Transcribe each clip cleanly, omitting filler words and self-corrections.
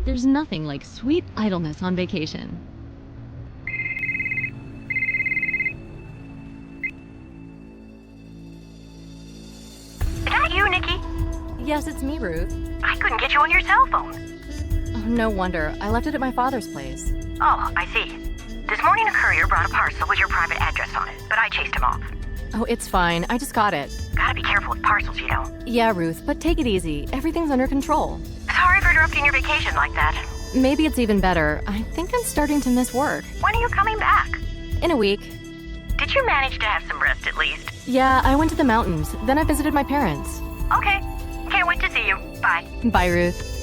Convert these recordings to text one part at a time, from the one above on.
There's nothing like sweet idleness on vacation. Is that you, Nikki? Yes, it's me, Ruth. I couldn't get you on your cell phone. Oh, no wonder. I left it at my father's place. Oh, I see. This morning a courier brought a parcel with your private address on it, but I chased him off. Oh, it's fine. I just got it. Gotta be careful with parcels, you know. Yeah, Ruth, but take it easy. Everything's under control. Sorry for interrupting your vacation like that. Maybe it's even better. I think I'm starting to miss work. When are you coming back? In a week. Did you manage to have some rest at least? Yeah, I went to the mountains. Then I visited my parents. Okay. Can't wait to see you. Bye. Bye, Ruth.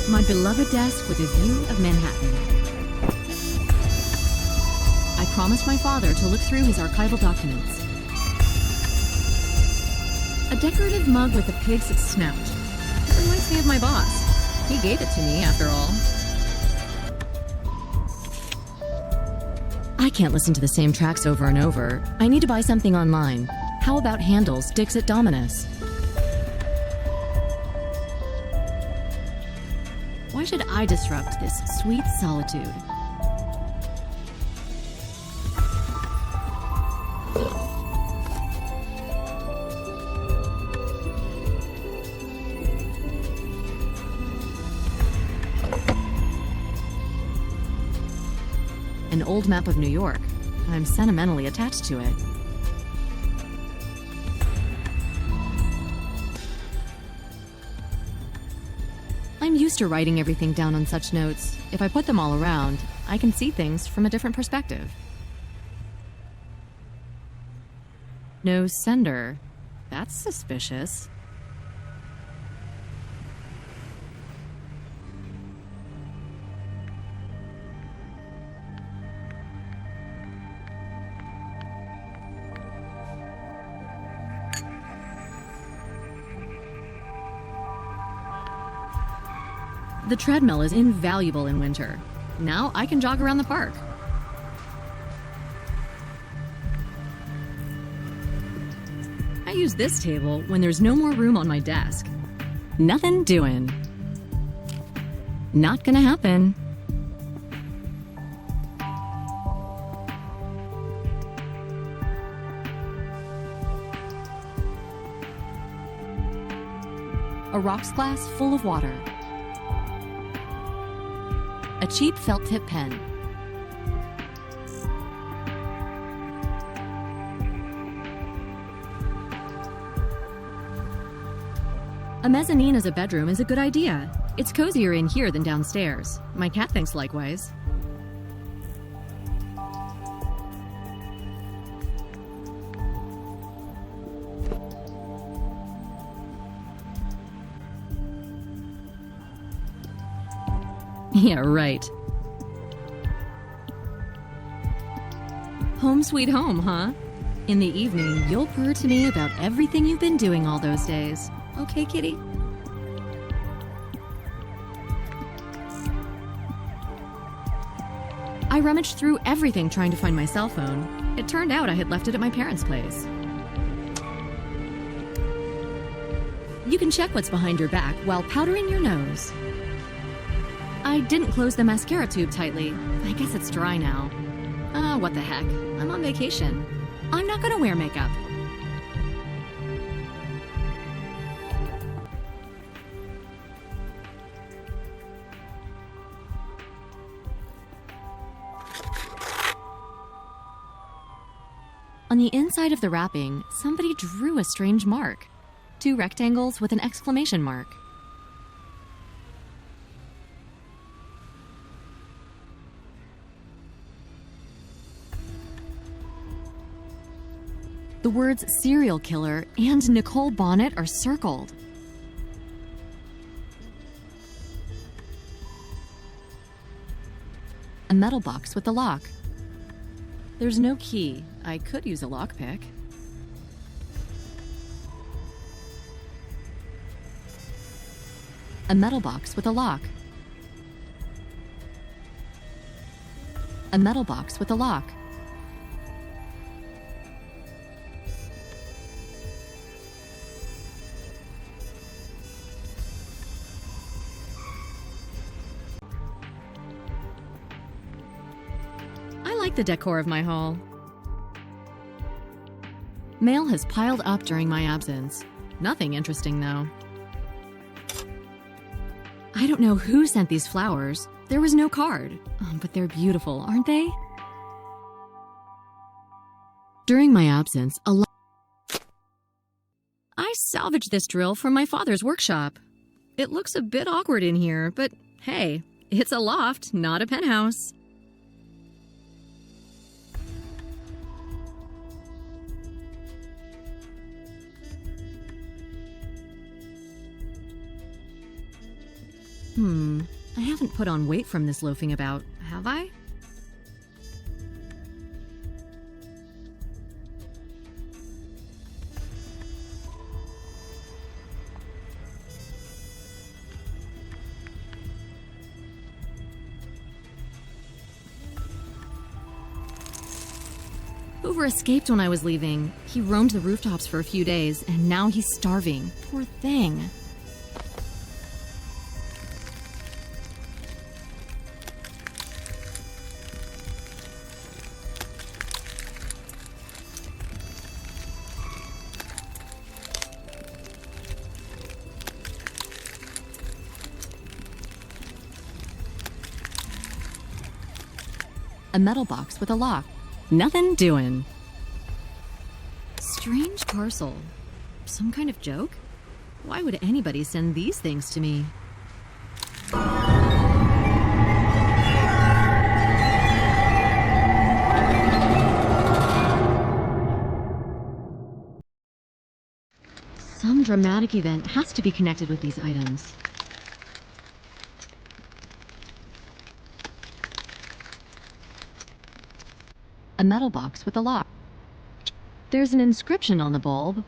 My beloved desk with a view of Manhattan. I promised my father to look through his archival documents. A decorative mug with a pig's snout. It reminds me of my boss. He gave it to me, after all. I can't listen to the same tracks over and over. I need to buy something online. How about Handel's Dixit Dominus? Why should I disrupt this sweet solitude? An old map of New York. I'm sentimentally attached to it. I'm used to writing everything down on such notes. If I put them all around, I can see things from a different perspective. No sender. That's suspicious. The treadmill is invaluable in winter. Now I can jog around the park. I use this table when there's no more room on my desk. Nothing doing. Not gonna happen. A rocks glass full of water. A cheap felt tip pen. A mezzanine as a bedroom is a good idea. It's cozier in here than downstairs. My cat thinks likewise. Yeah, right. Home sweet home, huh? In the evening, you'll purr to me about everything you've been doing all those days. Okay, kitty? I rummaged through everything trying to find my cell phone. It turned out I had left it at my parents' place. You can check what's behind your back while powdering your nose. I didn't close the mascara tube tightly. I guess it's dry now. What the heck? I'm on vacation. I'm not gonna wear makeup. On the inside of the wrapping, somebody drew a strange mark. 2 rectangles with an exclamation mark. The words serial killer and Nicole Bonnet are circled. A metal box with a lock. There's no key. I could use a lockpick. A metal box with a lock. A metal box with a lock. like the decor of my hall. Mail has piled up during my absence. Nothing interesting, though. I don't know who sent these flowers. There was no card. But they're beautiful, aren't they? During my absence, I salvaged this drill from my father's workshop. It looks a bit awkward in here, but hey, it's a loft, not a penthouse. I haven't put on weight from this loafing about, have I? Hoover escaped when I was leaving. He roamed the rooftops for a few days, and now he's starving. Poor thing. A metal box with a lock. Nothing doing. Strange parcel. Some kind of joke? Why would anybody send these things to me? Some dramatic event has to be connected with these items. A metal box with a lock. There's an inscription on the bulb.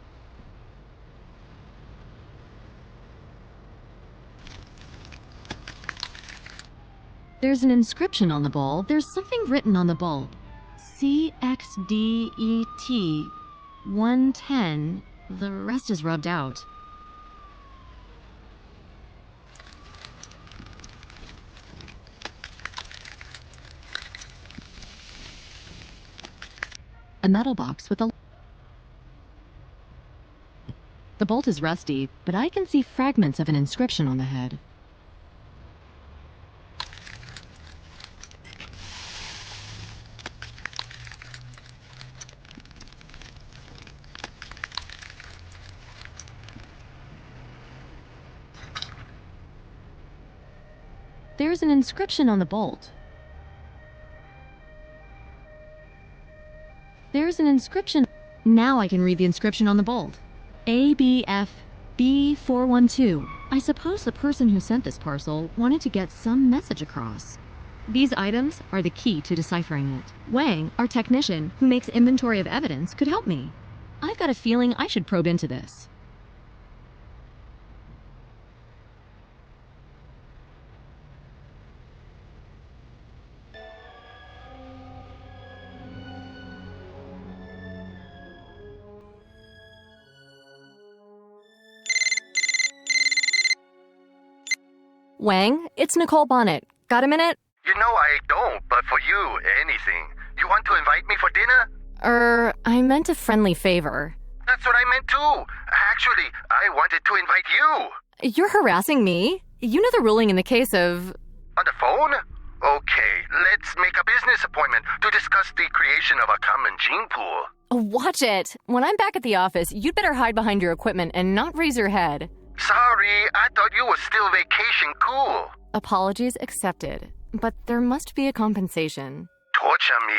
There's an inscription on the bulb. There's something written on the bulb. CXDET 110. The rest is rubbed out. A metal box with a... The bolt is rusty, but I can see fragments of an inscription on the head. There's an inscription on the bolt. There's an inscription. Now I can read the inscription on the bolt. ABF B412. I suppose the person who sent this parcel wanted to get some message across. These items are the key to deciphering it. Wang, our technician, who makes inventory of evidence, could help me. I've got a feeling I should probe into this. Wang, it's Nicole Bonnet. Got a minute? You know I don't, but for you, anything. You want to invite me for dinner? I meant a friendly favor. That's what I meant too. Actually, I wanted to invite you. You're harassing me? You know the ruling in the case of... On the phone? Okay, let's make a business appointment to discuss the creation of a common gene pool. Watch it. When I'm back at the office, you'd better hide behind your equipment and not raise your head. Sorry, I thought you were still vacation cool. Apologies accepted. But there must be a compensation. Torture me.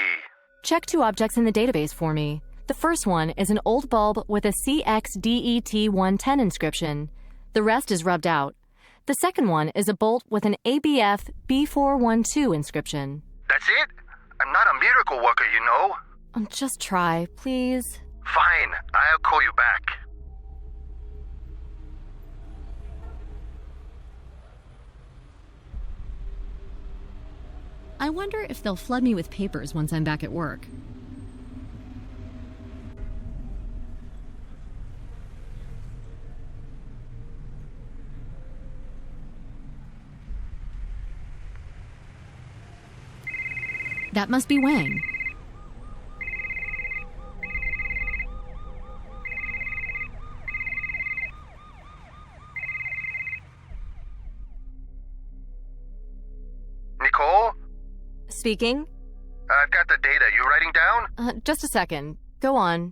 Check 2 objects in the database for me. The first one is an old bulb with a CXDET 110 inscription. The rest is rubbed out. The second one is a bolt with an ABF B412 inscription. That's it? I'm not a miracle worker, you know. Just try, please. Fine, I'll call you back. I wonder if they'll flood me with papers once I'm back at work. That must be Wang. Speaking. I've got the data. You writing down? Just a second. Go on.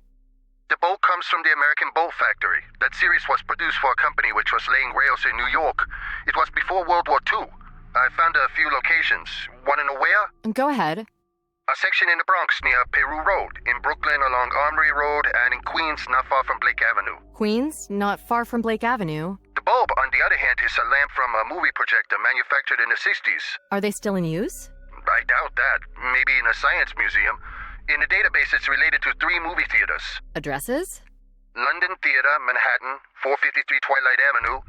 The bolt comes from the American Bolt Factory. That series was produced for a company which was laying rails in New York. It was before World War II. I found a few locations. Want to know where? Go ahead. A section in the Bronx near Peru Road, in Brooklyn along Armory Road, and in Queens not far from Blake Avenue. Queens? Not far from Blake Avenue. The bulb, on the other hand, is a lamp from a movie projector manufactured in the 60s. Are they still in use? I doubt that. Maybe in a science museum. In the database, it's related to 3 movie theaters. Addresses? London Theater, Manhattan, 453 Twilight Avenue.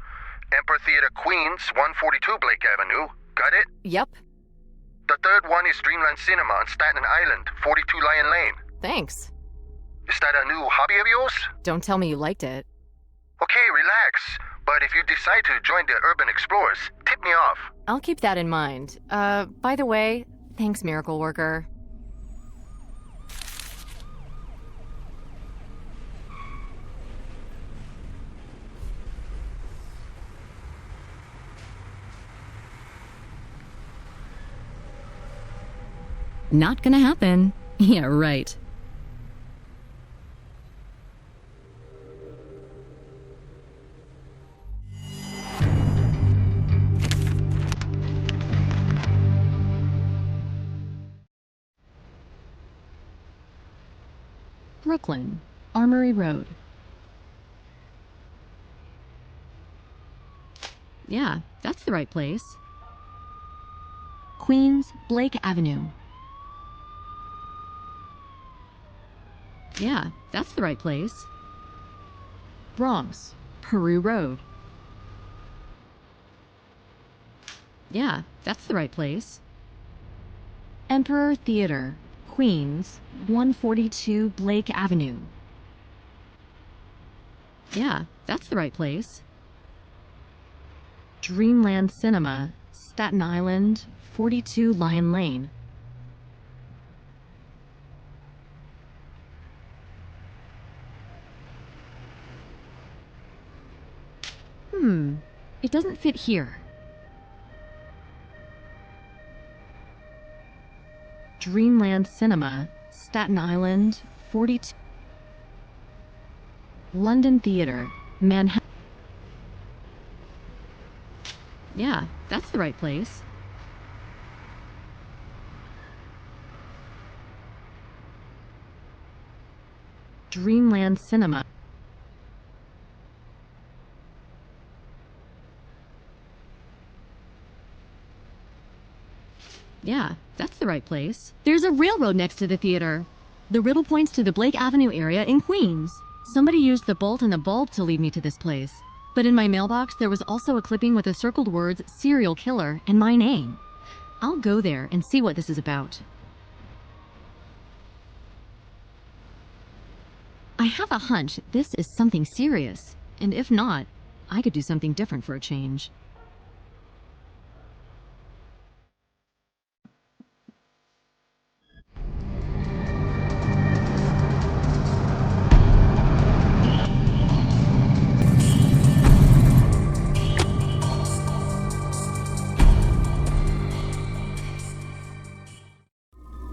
Emperor Theater, Queens, 142 Blake Avenue. Got it? Yep. The third one is Dreamland Cinema on Staten Island, 42 Lion Lane. Thanks. Is that a new hobby of yours? Don't tell me you liked it. Okay, relax. But if you decide to join the Urban Explorers, tip me off. I'll keep that in mind. By the way, thanks, Miracle Worker. Not gonna happen. Yeah, right. Brooklyn, Armory Road. Yeah, that's the right place. Queens, Blake Avenue. Yeah, that's the right place. Bronx, Peru Road. Yeah, that's the right place. Emperor Theater, Queens, 142 Blake Avenue. Yeah, that's the right place. Dreamland Cinema, Staten Island, 42 Lion Lane. It doesn't fit here. Dreamland Cinema, Staten Island, 42. London Theater, Manhattan. Yeah, that's the right place. Dreamland Cinema. Yeah, that's the right place. There's a railroad next to the theater. The riddle points to the Blake Avenue area in Queens. Somebody used the bolt and the bulb to lead me to this place. But in my mailbox, there was also a clipping with the circled words serial killer and my name. I'll go there and see what this is about. I have a hunch this is something serious. And if not, I could do something different for a change.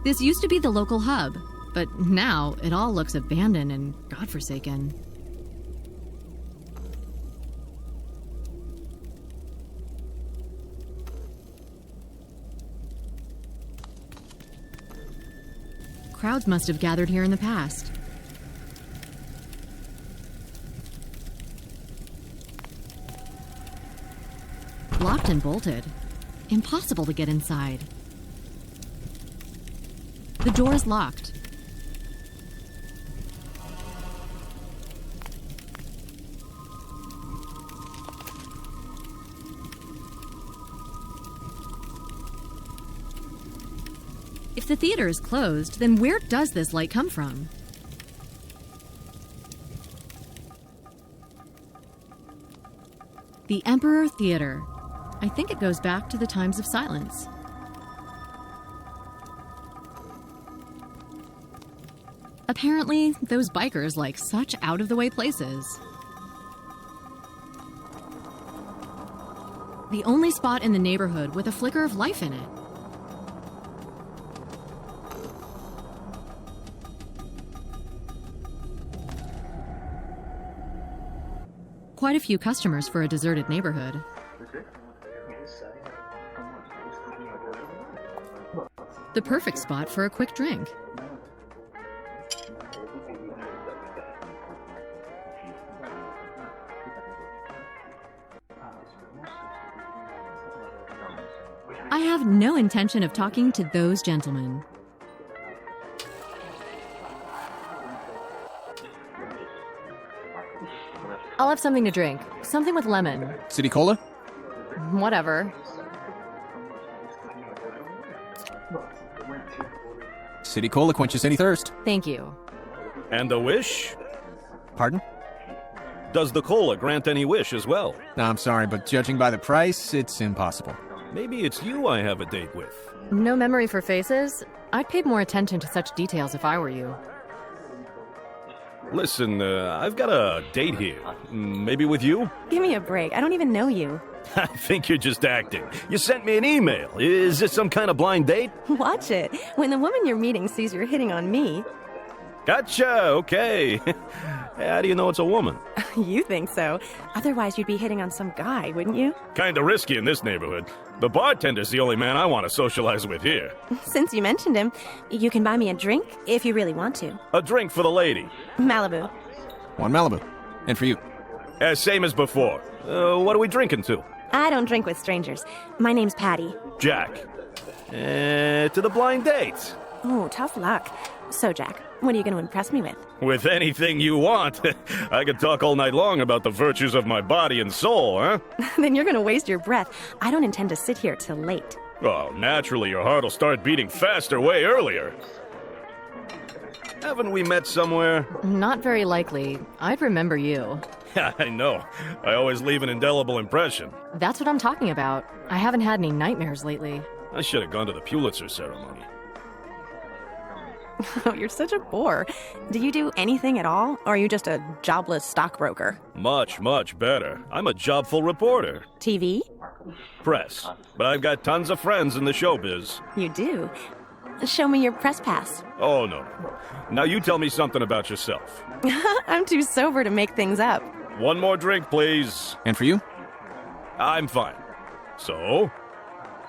This used to be the local hub, but now it all looks abandoned and godforsaken. Crowds must have gathered here in the past. Locked and bolted. Impossible to get inside. The door is locked. If the theater is closed, then where does this light come from? The Emperor Theater. I think it goes back to the times of silence. Apparently, those bikers like such out-of-the-way places. The only spot in the neighborhood with a flicker of life in it. Quite a few customers for a deserted neighborhood. The perfect spot for a quick drink. I have no intention of talking to those gentlemen. I'll have something to drink. Something with lemon. City Cola? Whatever. City Cola quenches any thirst. Thank you. And a wish? Pardon? Does the cola grant any wish as well? No, I'm sorry, but judging by the price, it's impossible. Maybe it's you I have a date with. No memory for faces? I'd pay more attention to such details if I were you. Listen, I've got a date here. Maybe with you? Give me a break. I don't even know you. I think you're just acting. You sent me an email. Is this some kind of blind date? Watch it. When the woman you're meeting sees you're hitting on me. Gotcha, okay. How do you know it's a woman? You think so. Otherwise, you'd be hitting on some guy, wouldn't you? Kinda risky in this neighborhood. The bartender's the only man I want to socialize with here. Since you mentioned him, you can buy me a drink if you really want to. A drink for the lady. Malibu. One Malibu. And for you. Same as before. What are we drinking to? I don't drink with strangers. My name's Patty. Jack. To the blind date. Oh, tough luck. So, Jack, what are you going to impress me with? With anything you want. I could talk all night long about the virtues of my body and soul, huh? Then you're going to waste your breath. I don't intend to sit here till late. Oh, naturally your heart will start beating faster way earlier. Haven't we met somewhere? Not very likely. I'd remember you. I know. I always leave an indelible impression. That's what I'm talking about. I haven't had any nightmares lately. I should have gone to the Pulitzer ceremony. Oh, you're such a bore. Do you do anything at all, or are you just a jobless stockbroker? Much, much better. I'm a jobful reporter. TV? Press. But I've got tons of friends in the showbiz. You do? Show me your press pass. Oh, no. Now you tell me something about yourself. I'm too sober to make things up. One more drink, please. And for you? I'm fine. So?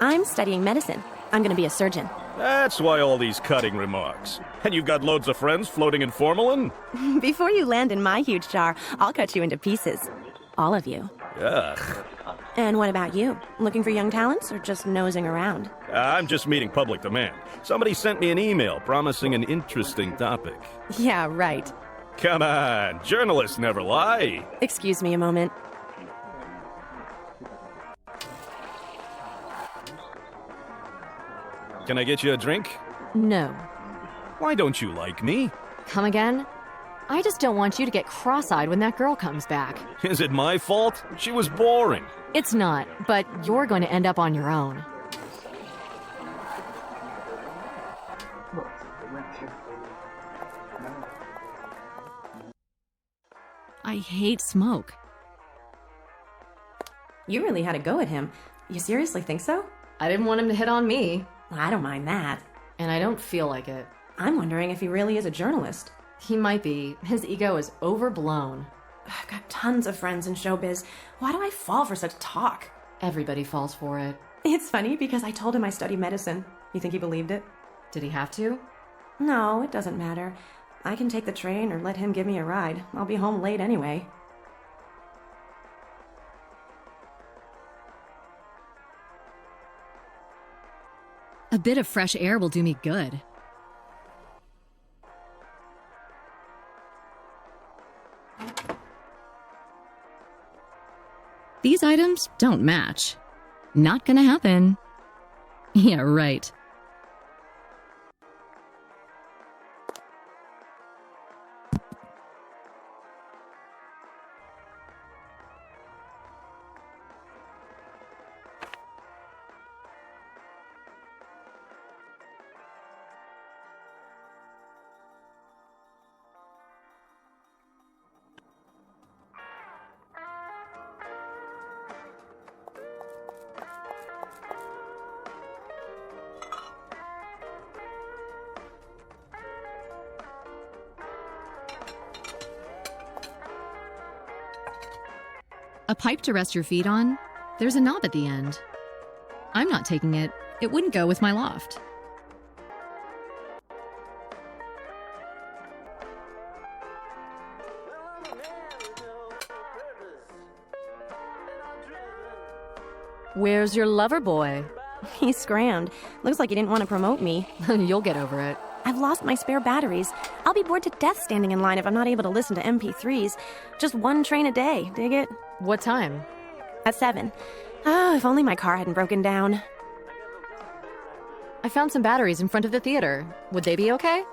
I'm studying medicine. I'm going to be a surgeon. That's why all these cutting remarks. And you've got loads of friends floating in formalin? Before you land in my huge jar, I'll cut you into pieces. All of you. Ugh. And what about you? Looking for young talents or just nosing around? I'm just meeting public demand. Somebody sent me an email promising an interesting topic. Yeah, right. Come on, journalists never lie. Excuse me a moment. Can I get you a drink? No. Why don't you like me? Come again? I just don't want you to get cross-eyed when that girl comes back. Is it my fault? She was boring. It's not, but you're going to end up on your own. I hate smoke. You really had a go at him. You seriously think so? I didn't want him to hit on me, Well, I don't mind that. and I don't feel like it. I'm wondering if he really is a journalist. He might be. His ego is overblown. I've got tons of friends in showbiz. Why do I fall for such talk? Everybody falls for it. It's funny because I told him I study medicine. You think he believed it? Did he have to? No, it doesn't matter. I can take the train or let him give me a ride. I'll be home late anyway. A bit of fresh air will do me good. These items don't match. Not gonna happen. Yeah, right. A pipe to rest your feet on? There's a knob at the end. I'm not taking it. It wouldn't go with my loft. Where's your lover boy? He scrammed. Looks like he didn't want to promote me. You'll get over it. I've lost my spare batteries. I'll be bored to death standing in line if I'm not able to listen to MP3s. Just one train a day, dig it? What time? At 7. Oh, if only my car hadn't broken down. I found some batteries in front of the theater. Would they be okay?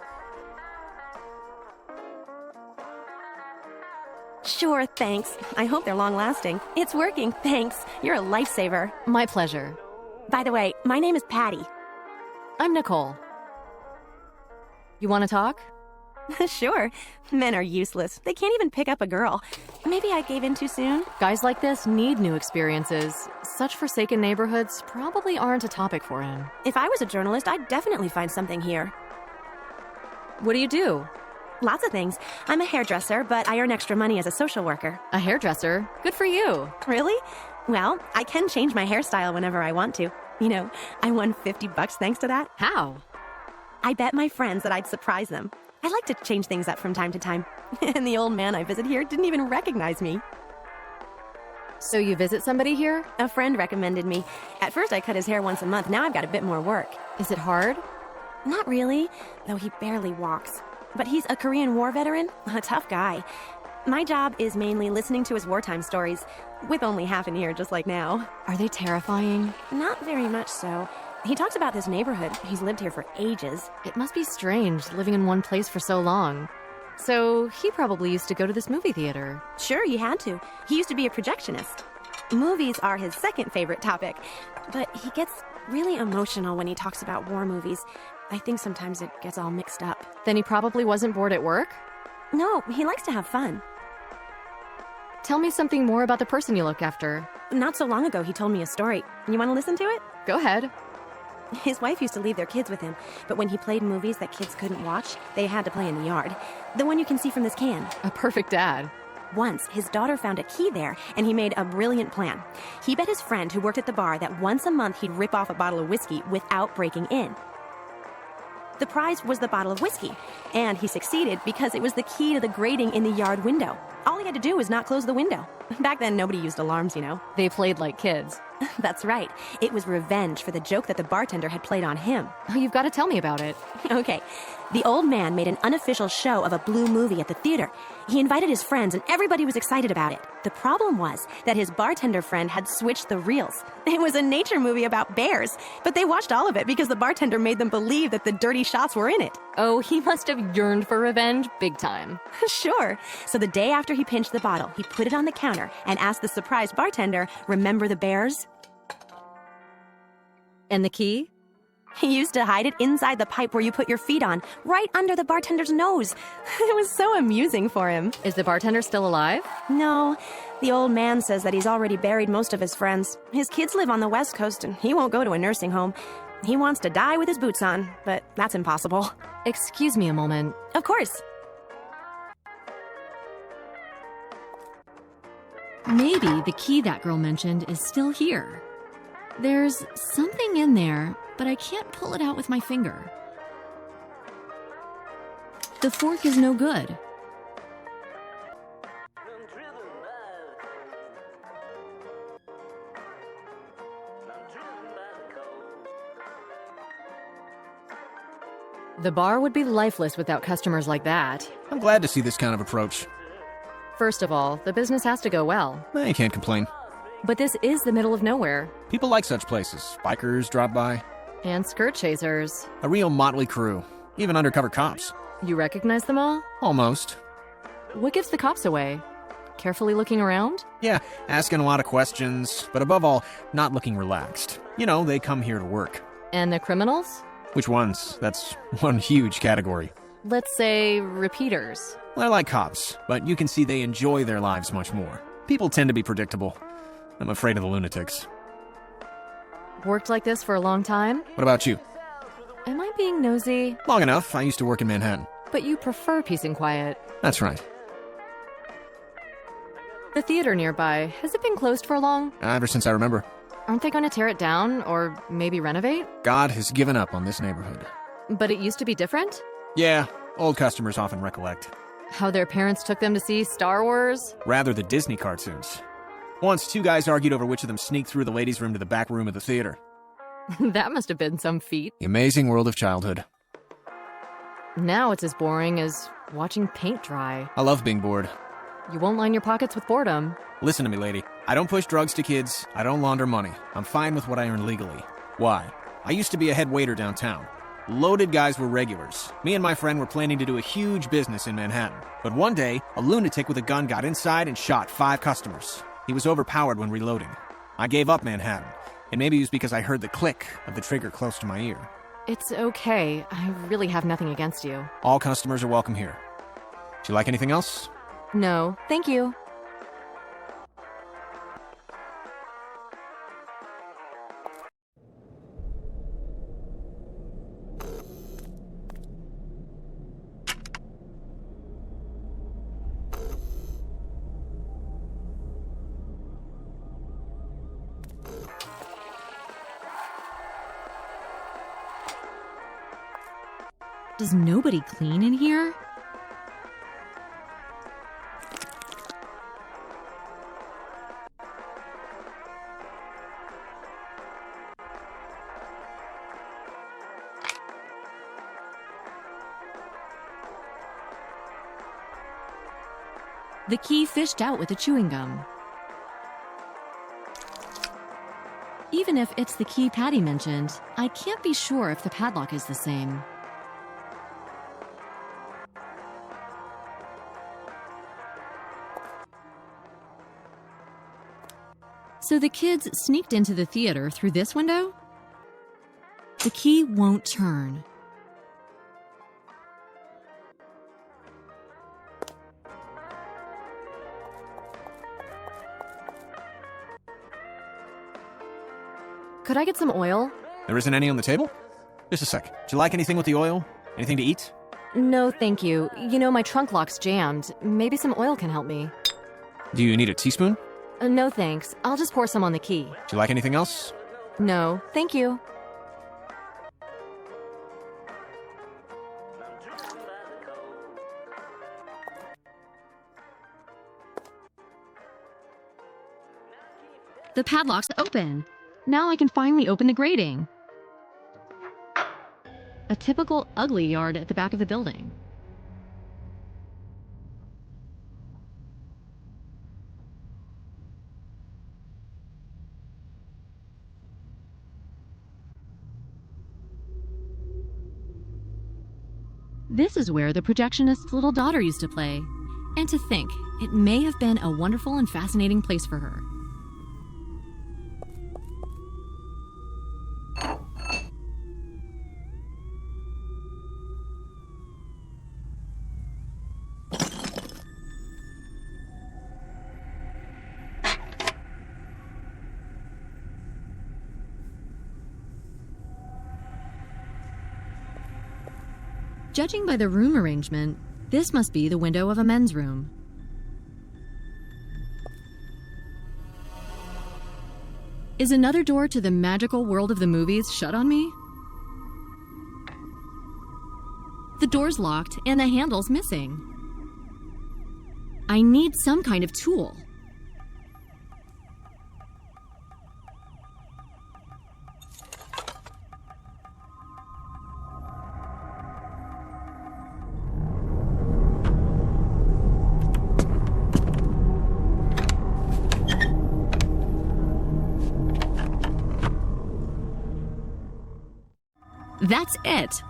Sure, thanks. I hope they're long-lasting. It's working, thanks. You're a lifesaver. My pleasure. By the way, my name is Patty. I'm Nicole. You want to talk? Sure. Men are useless. They can't even pick up a girl. Maybe I gave in too soon? Guys like this need new experiences. Such forsaken neighborhoods probably aren't a topic for him. If I was a journalist, I'd definitely find something here. What do you do? Lots of things. I'm a hairdresser, but I earn extra money as a social worker. A hairdresser? Good for you. Really? Well, I can change my hairstyle whenever I want to. You know, I won $50 thanks to that. How? I bet my friends that I'd surprise them. I like to change things up from time to time. And the old man I visit here didn't even recognize me. So you visit somebody here? A friend recommended me. At first I cut his hair once a month. Now I've got a bit more work. Is it hard? Not really, though he barely walks. But he's a Korean War veteran, a tough guy. My job is mainly listening to his wartime stories, with only half an ear just like now. Are they terrifying? Not very much so. He talks about this neighborhood. He's lived here for ages. It must be strange living in one place for so long. So he probably used to go to this movie theater. Sure, he had to. He used to be a projectionist. Movies are his second favorite topic, but he gets really emotional when he talks about war movies. I think sometimes it gets all mixed up. Then he probably wasn't bored at work? No, he likes to have fun. Tell me something more about the person you look after. Not so long ago, he told me a story. You want to listen to it? Go ahead. His wife used to leave their kids with him, but when he played movies that kids couldn't watch, they had to play in the yard. The one you can see from this can. A perfect dad. Once, his daughter found a key there, and he made a brilliant plan. He bet his friend who worked at the bar that once a month he'd rip off a bottle of whiskey without breaking in. The prize was the bottle of whiskey, and he succeeded because it was the key to the grating in the yard window. All he had to do was not close the window. Back then, nobody used alarms, you know. They played like kids. That's right. It was revenge for the joke that the bartender had played on him. Oh, you've got to tell me about it. Okay. The old man made an unofficial show of a blue movie at the theater. He invited his friends, and everybody was excited about it. The problem was that his bartender friend had switched the reels. It was a nature movie about bears, but they watched all of it because the bartender made them believe that the dirty shots were in it. Oh, he must have yearned for revenge big time. Sure. So the day after he pinched the bottle, he put it on the counter and asked the surprised bartender, "Remember the bears?" And the key? He used to hide it inside the pipe where you put your feet on, right under the bartender's nose. It was so amusing for him. Is the bartender still alive? No. The old man says that he's already buried most of his friends. His kids live on the West Coast, and he won't go to a nursing home. He wants to die with his boots on, but that's impossible. Excuse me a moment. Of course. Maybe the key that girl mentioned is still here. There's something in there, but I can't pull it out with my finger. The fork is no good. The bar would be lifeless without customers like that. I'm glad to see this kind of approach. First of all, the business has to go well. I can't complain. But this is the middle of nowhere. People like such places. Bikers drop by. And skirt chasers. A real motley crew. Even undercover cops. You recognize them all? Almost. What gives the cops away? Carefully looking around? Yeah, asking a lot of questions, but above all, not looking relaxed. You know, they come here to work. And the criminals? Which ones? That's one huge category. Let's say repeaters. They're like cops, but you can see they enjoy their lives much more. People tend to be predictable. I'm afraid of the lunatics. Worked like this for a long time? What about you? Am I being nosy? Long enough. I used to work in Manhattan. But you prefer peace and quiet. That's right. The theater nearby, has it been closed for long? Ever since I remember. Aren't they going to tear it down, or maybe renovate? God has given up on this neighborhood. But it used to be different? Yeah, old customers often recollect. How their parents took them to see Star Wars? Rather the Disney cartoons. Once, two guys argued over which of them sneaked through the ladies' room to the back room of the theater. That must have been some feat. The amazing world of childhood. Now it's as boring as watching paint dry. I love being bored. You won't line your pockets with boredom. Listen to me, lady. I don't push drugs to kids. I don't launder money. I'm fine with what I earn legally. Why? I used to be a head waiter downtown. Loaded guys were regulars. Me and my friend were planning to do a huge business in Manhattan. But one day, a lunatic with a gun got inside and shot 5 customers. He was overpowered when reloading. I gave up Manhattan. And maybe it was because I heard the click of the trigger close to my ear. It's okay. I really have nothing against you. All customers are welcome here. Do you like anything else? No, thank you. Does nobody clean in here? The key fished out with the chewing gum. Even if it's the key Patty mentioned, I can't be sure if the padlock is the same. So the kids sneaked into the theater through this window? The key won't turn. Could I get some oil? There isn't any on the table? Just a sec. Do you like anything with the oil? Anything to eat? No, thank you. You know, my trunk lock's jammed. Maybe some oil can help me. Do you need a teaspoon? No, thanks. I'll just pour some on the key. Do you like anything else? No, thank you. The padlock's open. Now I can finally open the grating. A typical ugly yard at the back of the building. This is where the projectionist's little daughter used to play. And to think, it may have been a wonderful and fascinating place for her. Judging by the room arrangement, this must be the window of a men's room. Is another door to the magical world of the movies shut on me? The door's locked and the handle's missing. I need some kind of tool. That's it.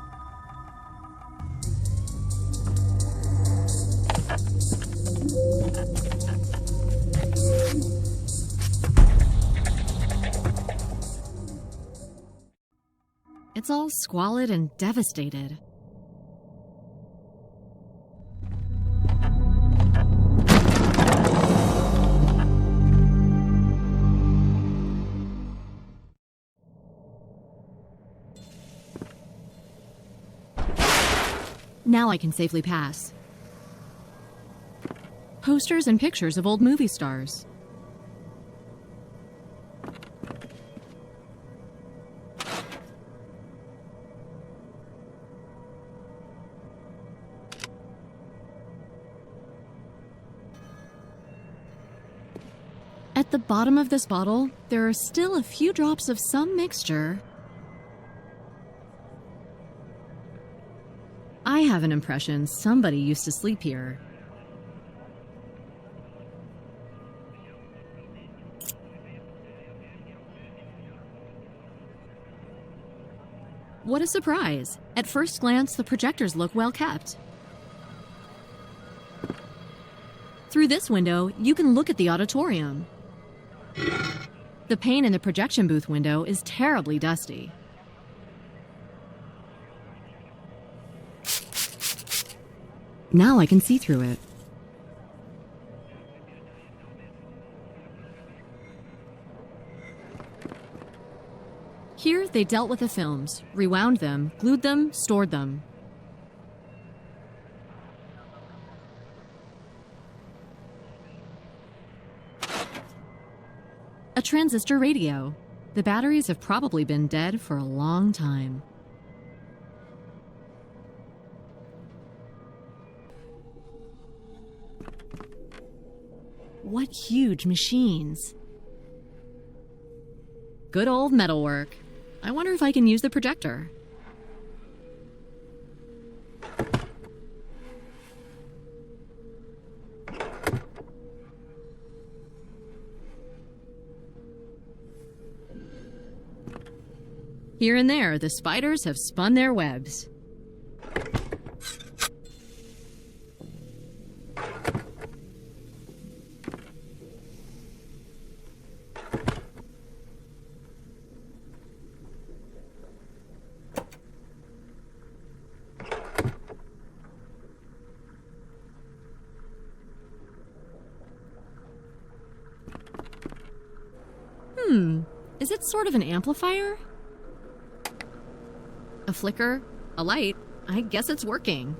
It's all squalid and devastated. Now I can safely pass. posters and pictures of old movie stars. At the bottom of this bottle, there are still a few drops of some mixture. I have an impression somebody used to sleep here. What a surprise! At first glance, the projectors look well kept. Through this window, you can look at the auditorium. The pane in the projection booth window is terribly dusty. Now I can see through it. Here, they dealt with the films, rewound them, glued them, stored them. A transistor radio. The batteries have probably been dead for a long time. What huge machines. Good old metalwork. I wonder if I can use the projector. Here and there, the spiders have spun their webs. Is it sort of an amplifier? A flicker, a light. I guess it's working.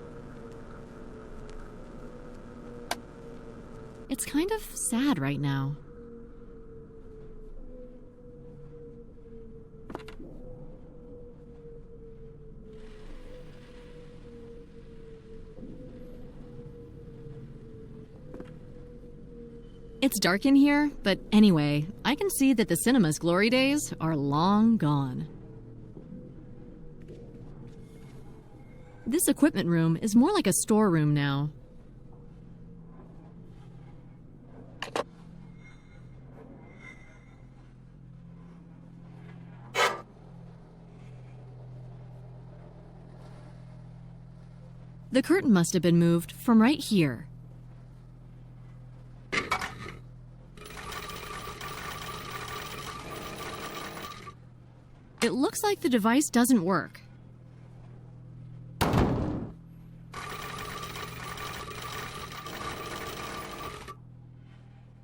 It's kind of sad right now. It's dark in here, but anyway, I can see that the cinema's glory days are long gone. This equipment room is more like a storeroom now. The curtain must have been moved from right here. It looks like the device doesn't work.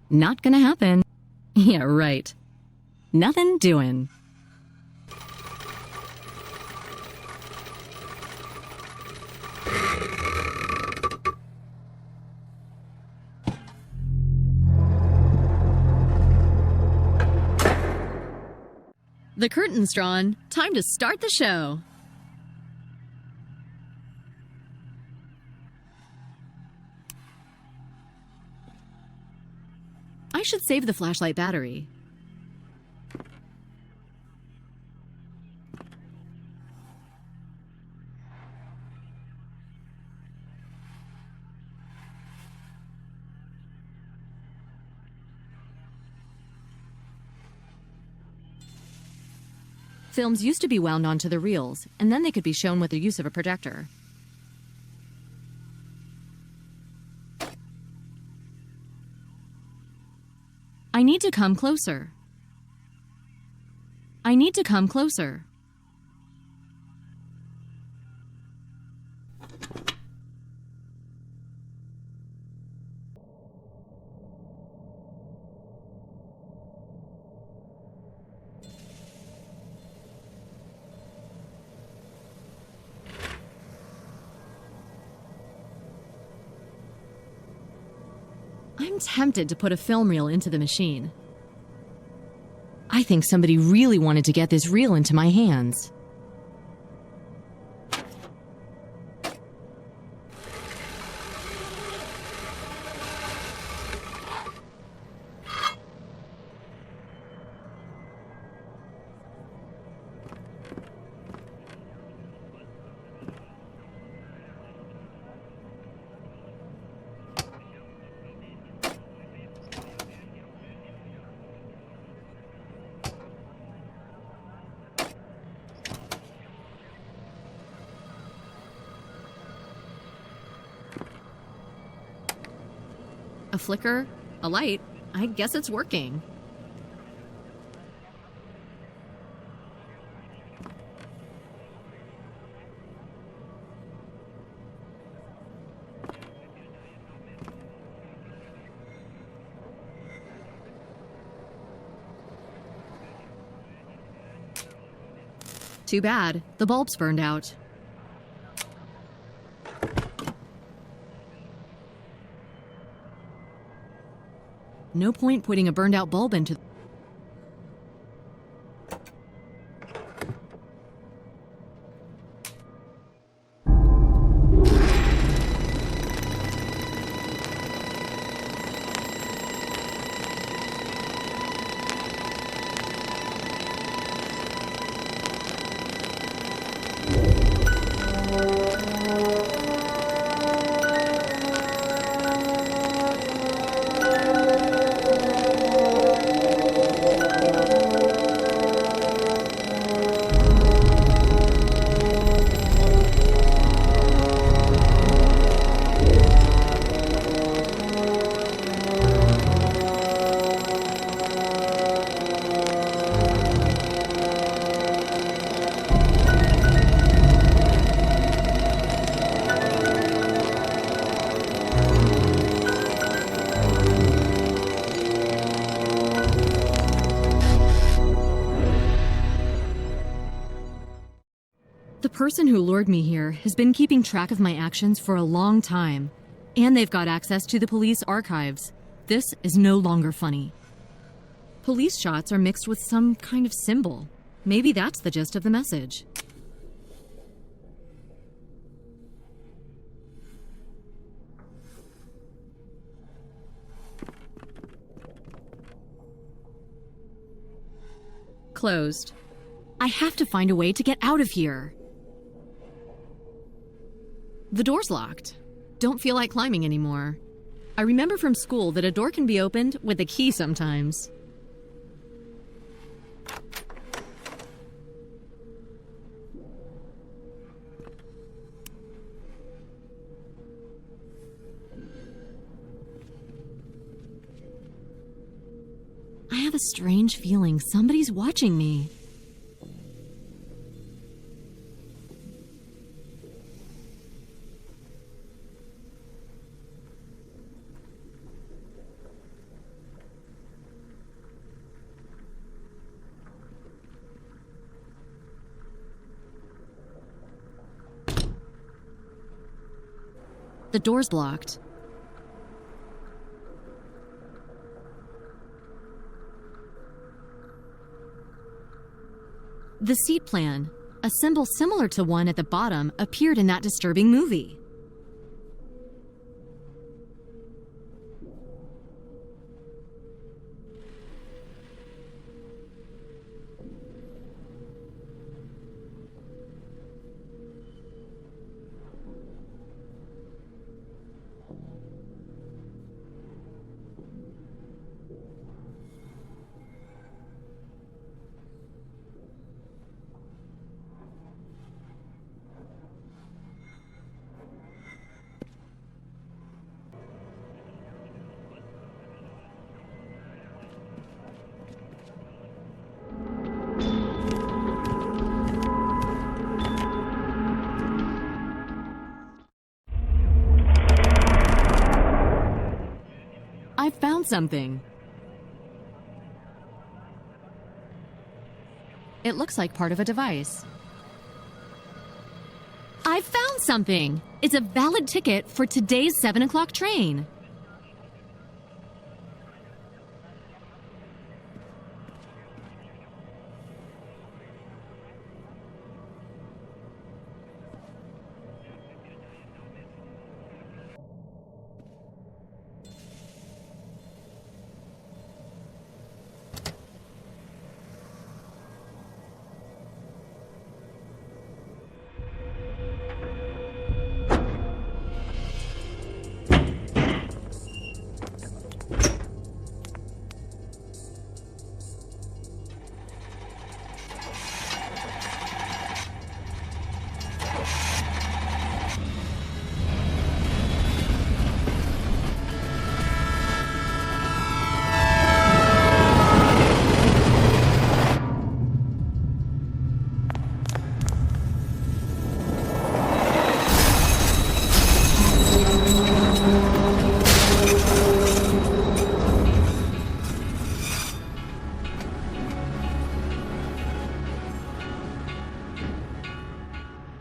Not gonna happen. Yeah, right. Nothing doing. The curtain's drawn. Time to start the show. I should save the flashlight battery. Films used to be wound onto the reels, and then they could be shown with the use of a projector. I need to come closer. I need to come closer. I'm tempted to put a film reel into the machine. I think somebody really wanted to get this reel into my hands. A flicker, a light. I guess it's working. Too bad. The bulb's burned out. No point putting a burned out bulb into... The person who lured me here has been keeping track of my actions for a long time, and they've got access to the police archives. This is no longer funny. Police shots are mixed with some kind of symbol. Maybe that's the gist of the message. Closed. I have to find a way to get out of here. The door's locked. Don't feel like climbing anymore. I remember from school that a door can be opened with a key sometimes. I have a strange feeling somebody's watching me. The door's blocked. The seat plan, a symbol similar to one at the bottom, appeared in that disturbing movie. I found something. It looks like part of a device. I found something! It's a valid ticket for today's 7 o'clock train.